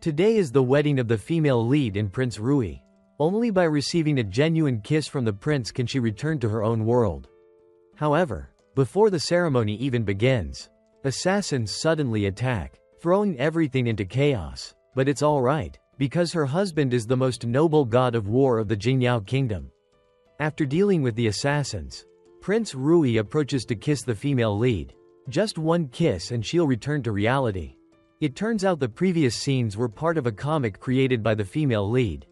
Today is the wedding of the female lead in Prince Rui. Only by receiving a genuine kiss from the prince can she return to her own world. However, before the ceremony even begins, assassins suddenly attack, throwing everything into chaos. But it's alright, because her husband is the most noble god of war of the Jingyao kingdom. After dealing with the assassins, Prince Rui approaches to kiss the female lead. Just one kiss and she'll return to reality. It turns out the previous scenes were part of a comic created by the female lead.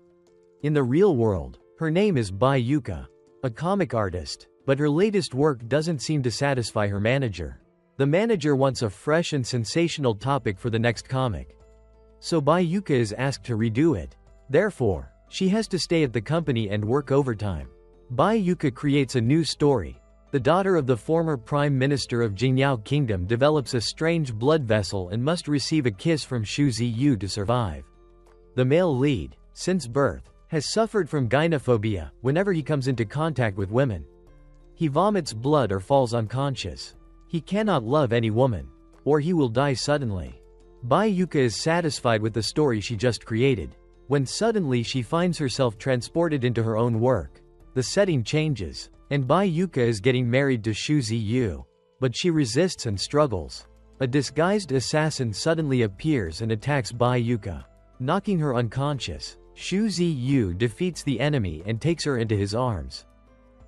In the real world, her name is Bai Yuka, a comic artist, but her latest work doesn't seem to satisfy her manager. The manager wants a fresh and sensational topic for the next comic. So Bai Yuka is asked to redo it. Therefore, she has to stay at the company and work overtime. Bai Yuka creates a new story. The daughter of the former Prime Minister of Jingyao Kingdom develops a strange blood vessel and must receive a kiss from Xu Ziyu to survive. The male lead, since birth, has suffered from gynophobia whenever he comes into contact with women. He vomits blood or falls unconscious. He cannot love any woman, or he will die suddenly. Bai Yuka is satisfied with the story she just created, when suddenly she finds herself transported into her own work. The setting changes, and Bai Yuka is getting married to Xu Ziyu. But she resists and struggles. A disguised assassin suddenly appears and attacks Bai Yuka, knocking her unconscious. Xu Ziyu defeats the enemy and takes her into his arms.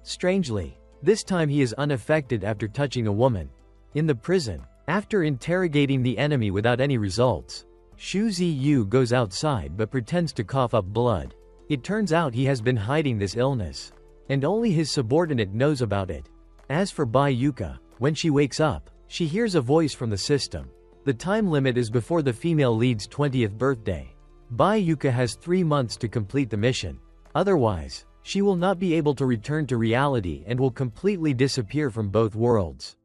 Strangely, this time he is unaffected after touching a woman. In the prison, after interrogating the enemy without any results, Xu Ziyu goes outside but pretends to cough up blood. It turns out he has been hiding this illness, and only his subordinate knows about it. As for Bai Yuka, when she wakes up, she hears a voice from the system. The time limit is before the female lead's 20th birthday. Bai Yuka has 3 months to complete the mission. Otherwise, she will not be able to return to reality and will completely disappear from both worlds.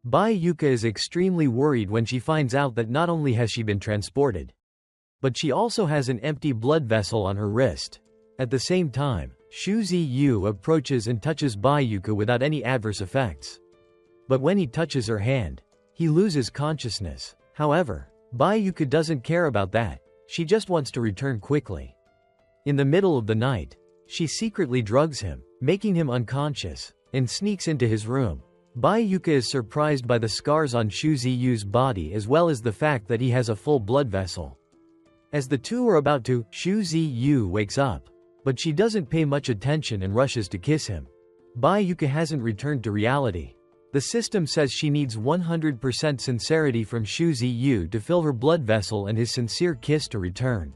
Bai Yuka is extremely worried when she finds out that not only has she been transported, but she also has an empty blood vessel on her wrist. At the same time, Xu Ziyu approaches and touches Bai Yuka without any adverse effects. But when he touches her hand, he loses consciousness. However, Bai Yuka doesn't care about that. She just wants to return quickly. In the middle of the night, she secretly drugs him, making him unconscious, and sneaks into his room. Bai Yuka is surprised by the scars on Xu Ziyu's body as well as the fact that he has a full blood vessel. As the two are about to, Xu Ziyu wakes up, but she doesn't pay much attention and rushes to kiss him. Bai Yuka hasn't returned to reality. The system says she needs 100% sincerity from Xu Ziyu to fill her blood vessel and his sincere kiss to return.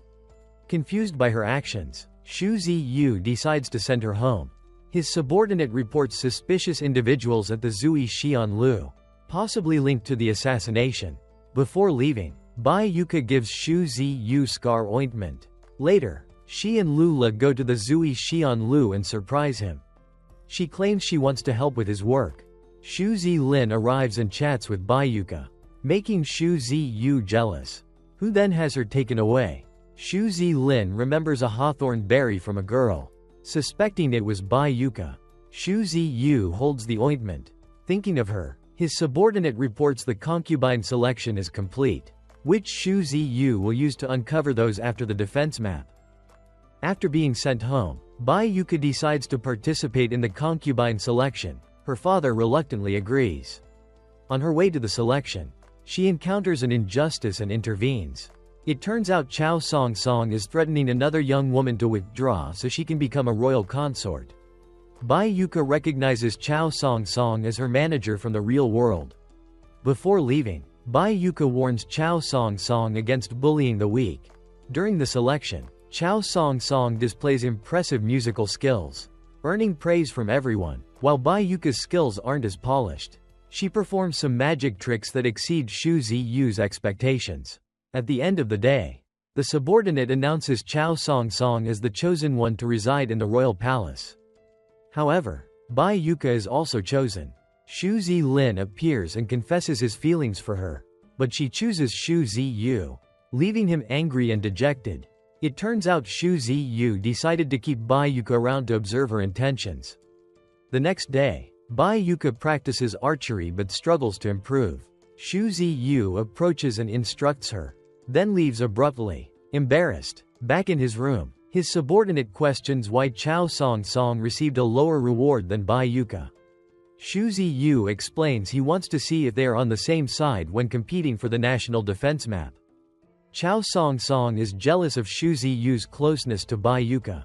Confused by her actions, Xu Ziyu decides to send her home. His subordinate reports suspicious individuals at the Zui Xianlu, possibly linked to the assassination. Before leaving, Bai Yuka gives Xu Ziyu scar ointment. Later, she and Lula go to the Zui Xianlu and surprise him. She claims she wants to help with his work. Xu Zilin arrives and chats with Bai Yuka, making Xu Ziyu jealous, who then has her taken away. Xu Zilin remembers a hawthorn berry from a girl. Suspecting it was Bai Yuka, Xu Ziyu holds the ointment. Thinking of her, his subordinate reports the concubine selection is complete, which Xu Ziyu will use to uncover those after the defense map. After being sent home, Bai Yuka decides to participate in the concubine selection. Her father reluctantly agrees. On her way to the selection, she encounters an injustice and intervenes. It turns out Chao Song Song is threatening another young woman to withdraw so she can become a royal consort. Bai Yuka recognizes Chao Song Song as her manager from the real world. Before leaving, Bai Yuka warns Chao Song Song against bullying the weak. During the selection, Chao Song Song displays impressive musical skills, earning praise from everyone, while Bai Yuka's skills aren't as polished. She performs some magic tricks that exceed Xu Ziyu's expectations. At the end of the day, the subordinate announces Chao Song Song as the chosen one to reside in the royal palace. However, Bai Yuka is also chosen. Xu Zilin appears and confesses his feelings for her, but she chooses Xu Ziyu, leaving him angry and dejected. It turns out Xu Ziyu decided to keep Bai Yuka around to observe her intentions. The next day, Bai Yuka practices archery but struggles to improve. Xu Ziyu approaches and instructs her, then leaves abruptly. Embarrassed, back in his room, his subordinate questions why Chao Song received a lower reward than Bai Yuka. Xu Ziyu explains he wants to see if they are on the same side when competing for the national defense map. Chao Song is jealous of Xu Ziyu's closeness to Bai Yuka.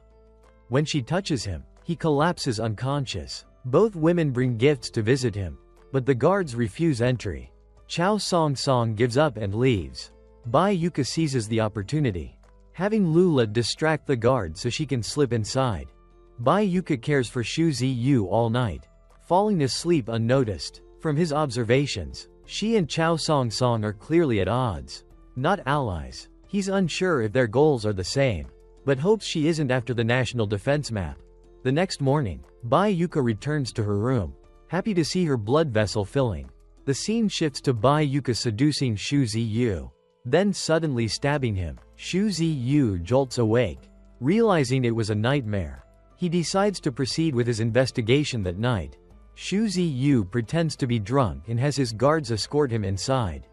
When she touches him, he collapses unconscious. Both women bring gifts to visit him, but the guards refuse entry. Chao Song gives up and leaves. Bai Yuka seizes the opportunity, having Lula distract the guard so she can slip inside. Bai Yuka cares for Xu Ziyu all night, falling asleep unnoticed. From his observations, she and Chao Song are clearly at odds, not allies. He's unsure if their goals are the same, but hopes she isn't after the national defense map. The next morning, Bai Yuka returns to her room, happy to see her blood vessel filling. The scene shifts to Bai Yuka seducing Xu Ziyu, then suddenly stabbing him. Xu Ziyu jolts awake, realizing it was a nightmare. He decides to proceed with his investigation that night. Xu Ziyu pretends to be drunk and has his guards escort him inside,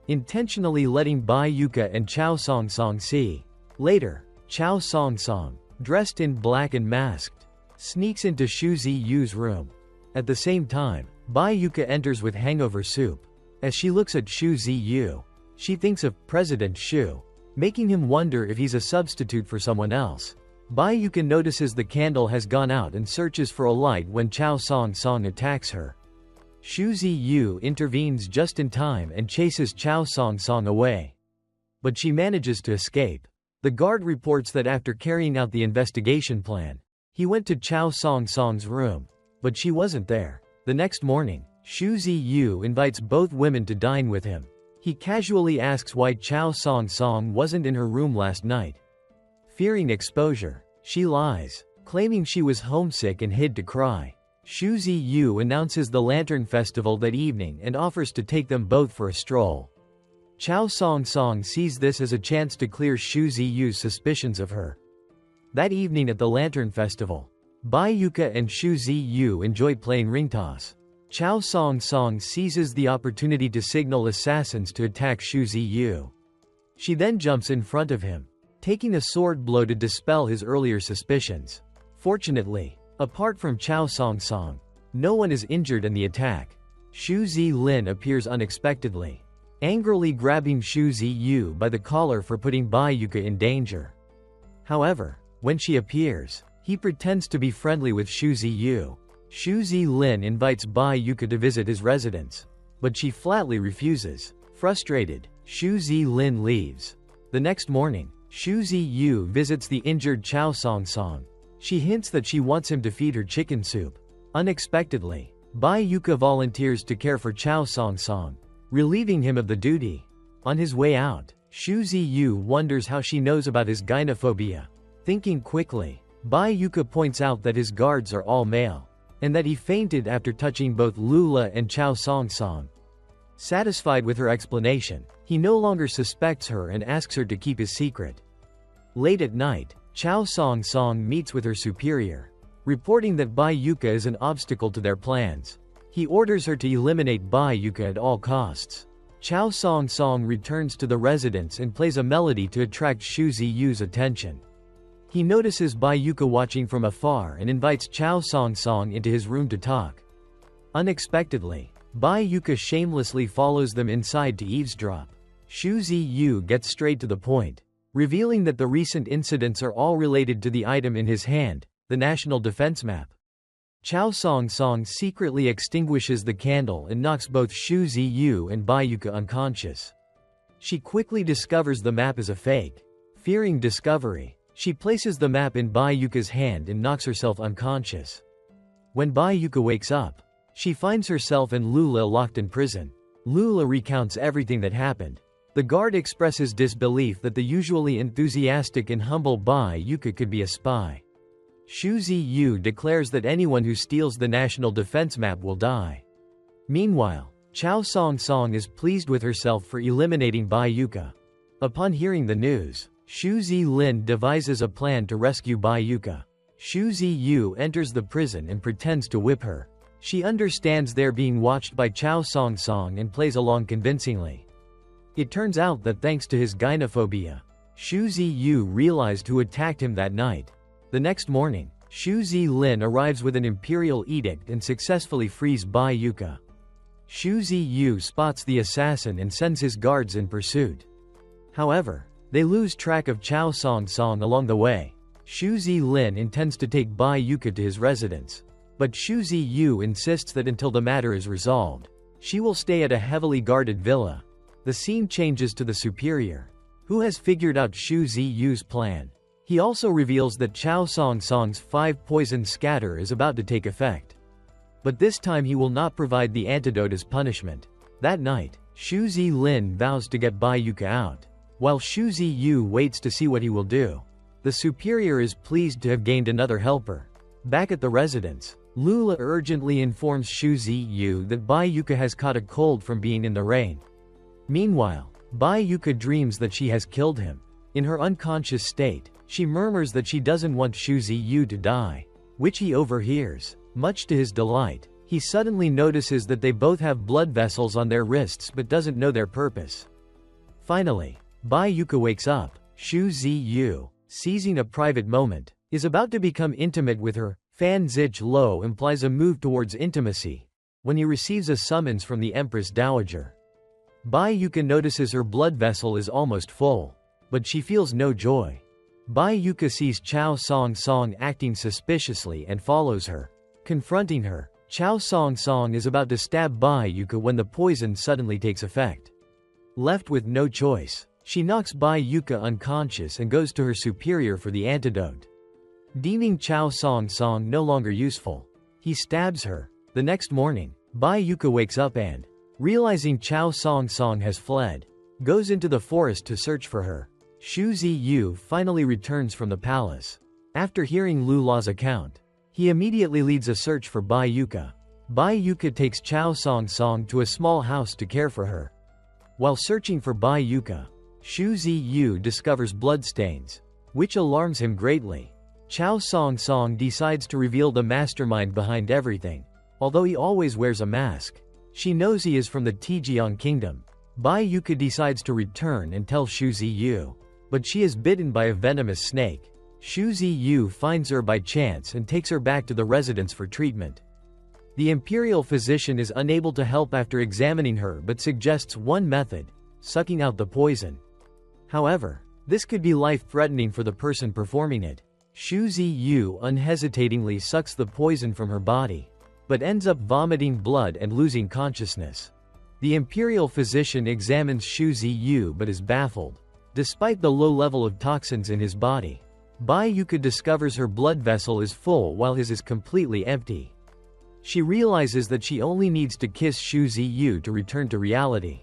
intentionally letting Bai Yuka and Chao Song see. Later, Chao Song, dressed in black and masked, sneaks into Xu Ziyu's room. At the same time, Bai Yuka enters with hangover soup. As she looks at Xu Ziyu, she thinks of President Xu, making him wonder if he's a substitute for someone else. Bai Yuka notices the candle has gone out and searches for a light when Chao Song attacks her. Xu Ziyu intervenes just in time and chases Chao Song away, but she manages to escape. The guard reports that after carrying out the investigation plan, he went to Chao Song's room, but she wasn't there. The next morning, Xu Ziyu invites both women to dine with him. He casually asks why Chao Song wasn't in her room last night. Fearing exposure, she lies, claiming she was homesick and hid to cry. Xu Ziyu announces the Lantern Festival that evening and offers to take them both for a stroll. Chao Song sees this as a chance to clear Xu Ziyu's suspicions of her. That evening at the Lantern Festival, Bai Yuka and Xu Ziyu enjoy playing ring toss. Chao Song seizes the opportunity to signal assassins to attack Xu Ziyu. She then jumps in front of him, taking a sword blow to dispel his earlier suspicions. Fortunately, apart from Chao Song, no one is injured in the attack. Xu Zilin appears unexpectedly, angrily grabbing Xu Ziyu by the collar for putting Bai Yuka in danger. However, when she appears, he pretends to be friendly with Xu Ziyu. Xu Zilin invites Bai Yuka to visit his residence, but she flatly refuses. Frustrated, Xu Zilin leaves. The next morning, Xu Ziyu visits the injured Chao Song. She hints that she wants him to feed her chicken soup. Unexpectedly, Bai Yuka volunteers to care for Chao Song, relieving him of the duty. On his way out, Xu Ziyu wonders how she knows about his gynophobia. Thinking quickly, Bai Yuka points out that his guards are all male, and that he fainted after touching both Lula and Chao Song. Satisfied with her explanation, he no longer suspects her and asks her to keep his secret. Late at night, Chao Song meets with her superior, reporting that Bai Yuka is an obstacle to their plans. He orders her to eliminate Bai Yuka at all costs. Chao Song returns to the residence and plays a melody to attract Xu Ziyu's attention. He notices Bai Yuka watching from afar and invites Chao Song into his room to talk. Unexpectedly, Bai Yuka shamelessly follows them inside to eavesdrop. Xu Ziyu gets straight to the point, revealing that the recent incidents are all related to the item in his hand, the national defense map. Chao Song secretly extinguishes the candle and knocks both Xu Ziyu and Bai Yuka unconscious. She quickly discovers the map is a fake. Fearing discovery, she places the map in Bai Yuka's hand and knocks herself unconscious. When Bai Yuka wakes up, she finds herself and Lula locked in prison. Lula recounts everything that happened. The guard expresses disbelief that the usually enthusiastic and humble Bai Yuka could be a spy. Xu Ziyu declares that anyone who steals the national defense map will die. Meanwhile, Chao Song is pleased with herself for eliminating Bai Yuka. Upon hearing the news, Xu Zilin devises a plan to rescue Bai Yuka. Xu Ziyu enters the prison and pretends to whip her. She understands they're being watched by Chao Song and plays along convincingly. It turns out that thanks to his gynophobia, Xu Ziyu realized who attacked him that night. The next morning, Xu Zilin arrives with an imperial edict and successfully frees Bai Yuka. Xu Ziyu spots the assassin and sends his guards in pursuit. However, they lose track of Chao Song Song along the way. Xu Zilin intends to take Bai Yuka to his residence, but Xu Ziyu insists that until the matter is resolved, she will stay at a heavily guarded villa. The scene changes to the superior, who has figured out Xu Ziyu's plan. He also reveals that Chao Song Song's 5-poison scatter is about to take effect. But this time he will not provide the antidote as punishment. That night, Xu Zilin vows to get Bai Yuka out, while Xu Ziyu waits to see what he will do. The superior is pleased to have gained another helper. Back at the residence, Lula urgently informs Xu Ziyu that Bai Yuka has caught a cold from being in the rain. Meanwhile, Bai Yuka dreams that she has killed him. In her unconscious state, she murmurs that she doesn't want Xu Ziyu to die, which he overhears. Much to his delight, he suddenly notices that they both have blood vessels on their wrists but doesn't know their purpose. Finally, Bai Yuka wakes up. Xu Ziyu, seizing a private moment, is about to become intimate with her. Fan Zich Lo implies a move towards intimacy when he receives a summons from the Empress Dowager. Bai Yuka notices her blood vessel is almost full, but she feels no joy. Bai Yuka sees Chao Song Song acting suspiciously and follows her. Confronting her, Chao Song Song is about to stab Bai Yuka when the poison suddenly takes effect. Left with no choice, she knocks Bai Yuka unconscious and goes to her superior for the antidote. Deeming Chao Song Song no longer useful, he stabs her. The next morning, Bai Yuka wakes up and, realizing Chao Song Song has fled, goes into the forest to search for her. Xu Ziyu finally returns from the palace. After hearing Lu La's account, he immediately leads a search for Bai Yuka. Bai Yuka takes Chao Song Song to a small house to care for her. While searching for Bai Yuka, Xu Ziyu discovers bloodstains, which alarms him greatly. Chao Song Song decides to reveal the mastermind behind everything. Although he always wears a mask, she knows he is from the Tijiang Kingdom. Bai Yuka decides to return and tell Xu Ziyu, but she is bitten by a venomous snake. Xu Ziyu finds her by chance and takes her back to the residence for treatment. The imperial physician is unable to help after examining her but suggests one method: sucking out the poison. However, this could be life-threatening for the person performing it. Xu Ziyu unhesitatingly sucks the poison from her body, but ends up vomiting blood and losing consciousness. The imperial physician examines Xu Ziyu but is baffled. Despite the low level of toxins in his body, Bai Yuka discovers her blood vessel is full while his is completely empty. She realizes that she only needs to kiss Xu Ziyu to return to reality.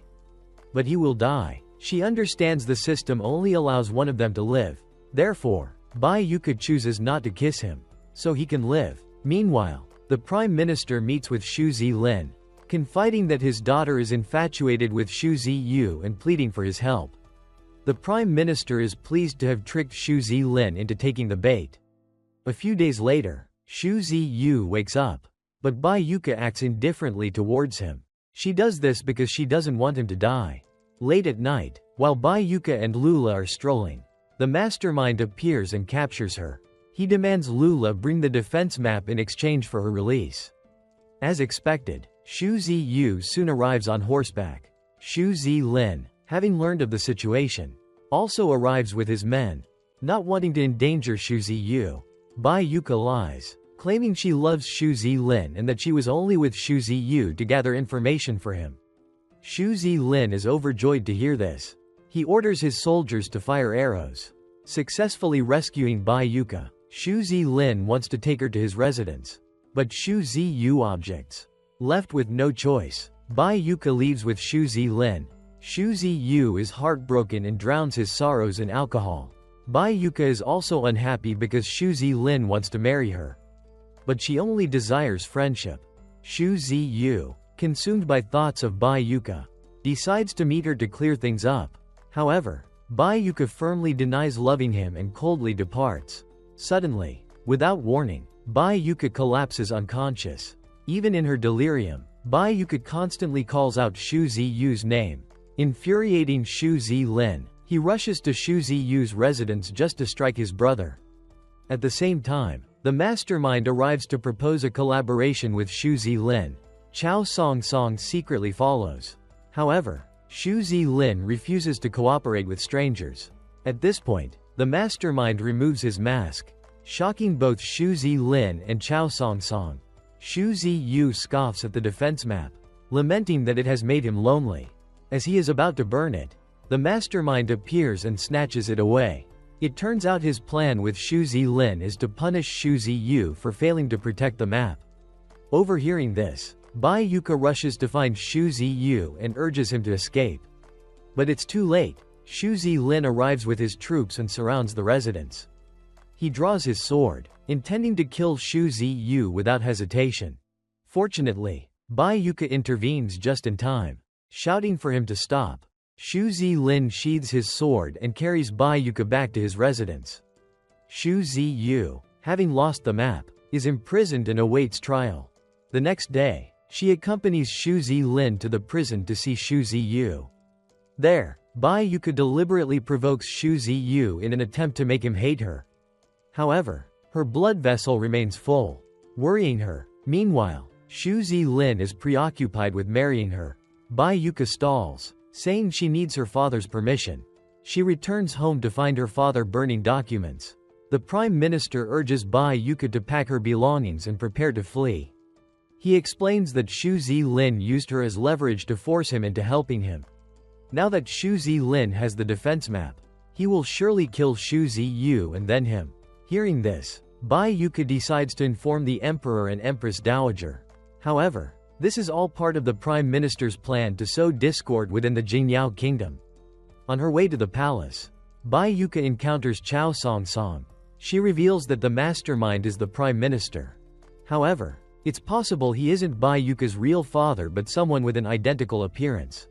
But he will die. She understands the system only allows one of them to live. Therefore, Bai Yuka chooses not to kiss him, so he can live. Meanwhile, the Prime Minister meets with Xu Zilin, confiding that his daughter is infatuated with Xu Ziyu and pleading for his help. The Prime Minister is pleased to have tricked Xu Zilin into taking the bait. A few days later, Xu Ziyu wakes up, but Bai Yuka acts indifferently towards him. She does this because she doesn't want him to die. Late at night, while Bai Yuka and Lula are strolling, the mastermind appears and captures her. He demands Lula bring the defense map in exchange for her release. As expected, Xu Ziyu soon arrives on horseback. Xu Zilin, having learned of the situation, also arrives with his men. Not wanting to endanger Xu Ziyu, Bai Yuka lies, claiming she loves Xu Zilin and that she was only with Xu Ziyu to gather information for him. Xu Zilin is overjoyed to hear this. He orders his soldiers to fire arrows, successfully rescuing Bai Yuka. Xu Zilin wants to take her to his residence, but Xu Ziyu objects. Left with no choice, Bai Yuka leaves with Xu Zilin. Xu Ziyu is heartbroken and drowns his sorrows in alcohol. Bai Yuka is also unhappy because Xu Zilin wants to marry her, but she only desires friendship. Xu Ziyu, consumed by thoughts of Bai Yuka, decides to meet her to clear things up. However, Bai Yuka firmly denies loving him and coldly departs. Suddenly, without warning, Bai Yuka collapses unconscious. Even in her delirium, Bai Yuka constantly calls out Xu Ziyu's name. Infuriating Xu Zilin, He rushes to Xu Ziyu's residence just to strike his brother. At the same time, the mastermind arrives to propose a collaboration with Xu Zilin. Chao Song secretly follows. However, Xu Zilin refuses to cooperate with strangers. At this point, the mastermind removes his mask, shocking both Xu Zilin and Chao Song. Xu Ziyu scoffs at the defense map, lamenting that it has made him lonely. As he is about to burn it, the mastermind appears and snatches it away. It turns out his plan with Xu Zilin is to punish Xu Ziyu for failing to protect the map. Overhearing this, Bai Yuka rushes to find Xu Ziyu and urges him to escape. But it's too late. Xu Zilin arrives with his troops and surrounds the residence. He draws his sword, intending to kill Xu Ziyu without hesitation. Fortunately, Bai Yuka intervenes just in time, shouting for him to stop. Xu Zilin sheathes his sword and carries Bai Yuka back to his residence. Xu Ziyu, having lost the map, is imprisoned and awaits trial. The next day, she accompanies Xu Zilin to the prison to see Xu Ziyu. There, Bai Yuka deliberately provokes Xu Ziyu in an attempt to make him hate her. However, her blood vessel remains full, worrying her. Meanwhile, Xu Zilin is preoccupied with marrying her. Bai Yuka stalls, saying she needs her father's permission. She returns home to find her father burning documents. The Prime Minister urges Bai Yuka to pack her belongings and prepare to flee. He explains that Xu Zilin used her as leverage to force him into helping him. Now that Xu Zilin has the defense map, he will surely kill Xu Ziyu and then him. Hearing this, Bai Yuka decides to inform the Emperor and Empress Dowager. However, this is all part of the Prime Minister's plan to sow discord within the Jingyao Kingdom. On her way to the palace, Bai Yuka encounters Chao Song. She reveals that the mastermind is the Prime Minister. However, it's possible he isn't Bai Yuka's real father but someone with an identical appearance.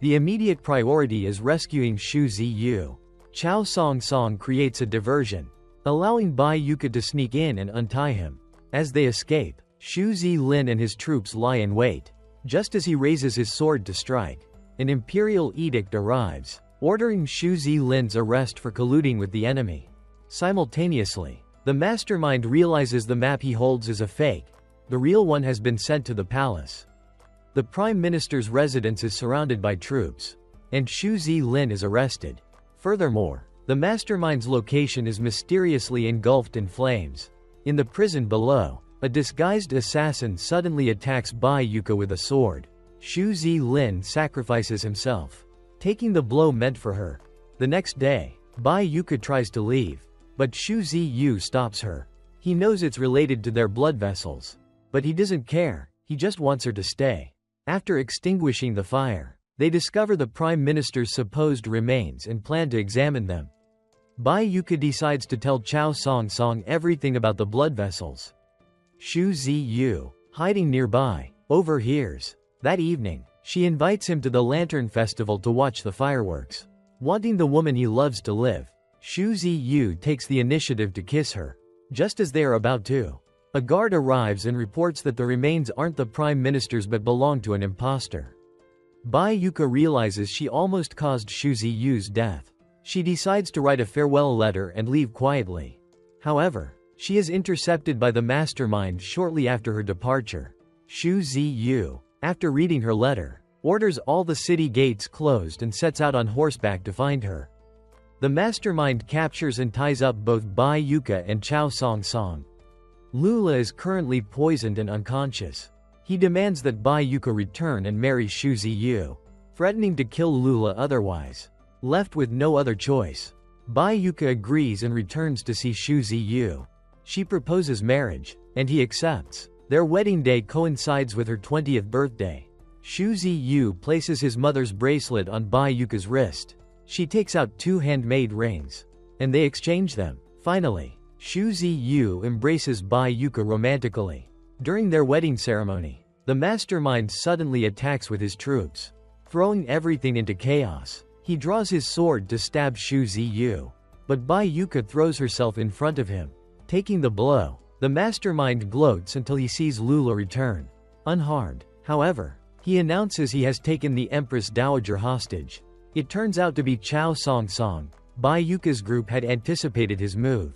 The immediate priority is rescuing Xu Ziyu. Chao Song creates a diversion, allowing Bai Yuka to sneak in and untie him. As they escape, Xu Zilin and his troops lie in wait. Just as he raises his sword to strike, an imperial edict arrives, ordering Xu Zilin's arrest for colluding with the enemy. Simultaneously, the mastermind realizes the map he holds is a fake. The real one has been sent to the palace. The Prime Minister's residence is surrounded by troops, and Xu Zilin is arrested. Furthermore, the mastermind's location is mysteriously engulfed in flames. In the prison below, a disguised assassin suddenly attacks Bai Yuka with a sword. Xu Zilin sacrifices himself, taking the blow meant for her. The next day, Bai Yuka tries to leave, but Xu Ziyu stops her. He knows it's related to their blood vessels, but he doesn't care, he just wants her to stay. After extinguishing the fire, they discover the Prime Minister's supposed remains and plan to examine them. Bai Yuka decides to tell Chao Song everything about the blood vessels. Xu Ziyu, hiding nearby, overhears. That evening, she invites him to the Lantern Festival to watch the fireworks. Wanting the woman he loves to live, Xu Ziyu takes the initiative to kiss her. Just as they are about to, a guard arrives and reports that the remains aren't the Prime Minister's but belong to an imposter. Bai Yuka realizes she almost caused Xu Ziyu's death. She decides to write a farewell letter and leave quietly. However, she is intercepted by the mastermind shortly after her departure. Xu Ziyu, after reading her letter, orders all the city gates closed and sets out on horseback to find her. The mastermind captures and ties up both Bai Yuka and Chao Song. Lula is currently poisoned and unconscious. He demands that Bai Yuka return and marry Xu Ziyu, threatening to kill Lula otherwise. Left with no other choice, Bai Yuka agrees and returns to see Xu Ziyu. She proposes marriage, and he accepts. Their wedding day coincides with her 20th birthday. Xu Ziyu places his mother's bracelet on Bai Yuka's wrist. She takes out 2 handmade rings, and they exchange them. Finally, Xu Ziyu embraces Bai Yuka romantically. During their wedding ceremony, the mastermind suddenly attacks with his troops. Throwing everything into chaos, he draws his sword to stab Xu Ziyu. But Bai Yuka throws herself in front of him. Taking the blow, the mastermind gloats until he sees Lula return, unharmed. However, he announces he has taken the Empress Dowager hostage. It turns out to be Chao Song Song. Bai Yuka's group had anticipated his move.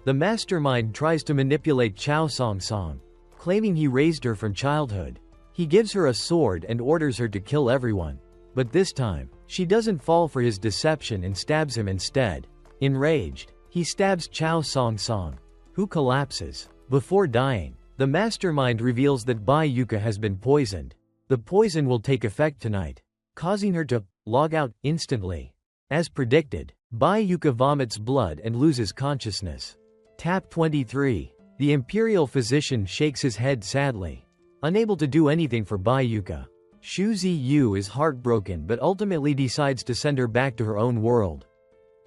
The mastermind tries to manipulate Chao Song Song, claiming he raised her from childhood. He gives her a sword and orders her to kill everyone. But this time, she doesn't fall for his deception and stabs him instead. Enraged, he stabs Chao Song Song, who collapses. Before dying, the mastermind reveals that Bai Yuka has been poisoned. The poison will take effect tonight, causing her to log out instantly. As predicted, Bai Yuka vomits blood and loses consciousness. Tap 23. The imperial physician shakes his head sadly, unable to do anything for Bai Yuka. Xu Ziyu is heartbroken but ultimately decides to send her back to her own world.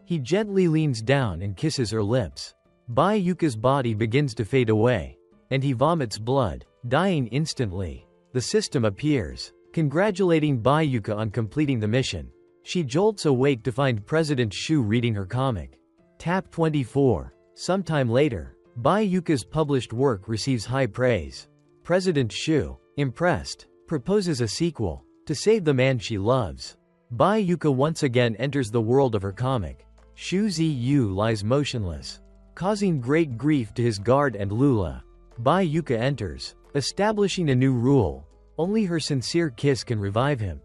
He gently leans down and kisses her lips. Bai Yuka's body begins to fade away, and he vomits blood, dying instantly. The system appears, congratulating Bai Yuka on completing the mission. She jolts awake to find President Xu reading her comic. Tap 24. Sometime later, Bai Yuka's published work receives high praise. President Xu, impressed, proposes a sequel, to save the man she loves. Bai Yuka once again enters the world of her comic. Xu Ziyu lies motionless, causing great grief to his guard and Lula. Bai Yuka enters, establishing a new rule: only her sincere kiss can revive him.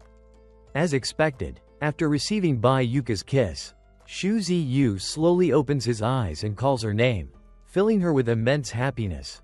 As expected, after receiving Bai Yuka's kiss, Xu Ziyu slowly opens his eyes and calls her name, filling her with immense happiness.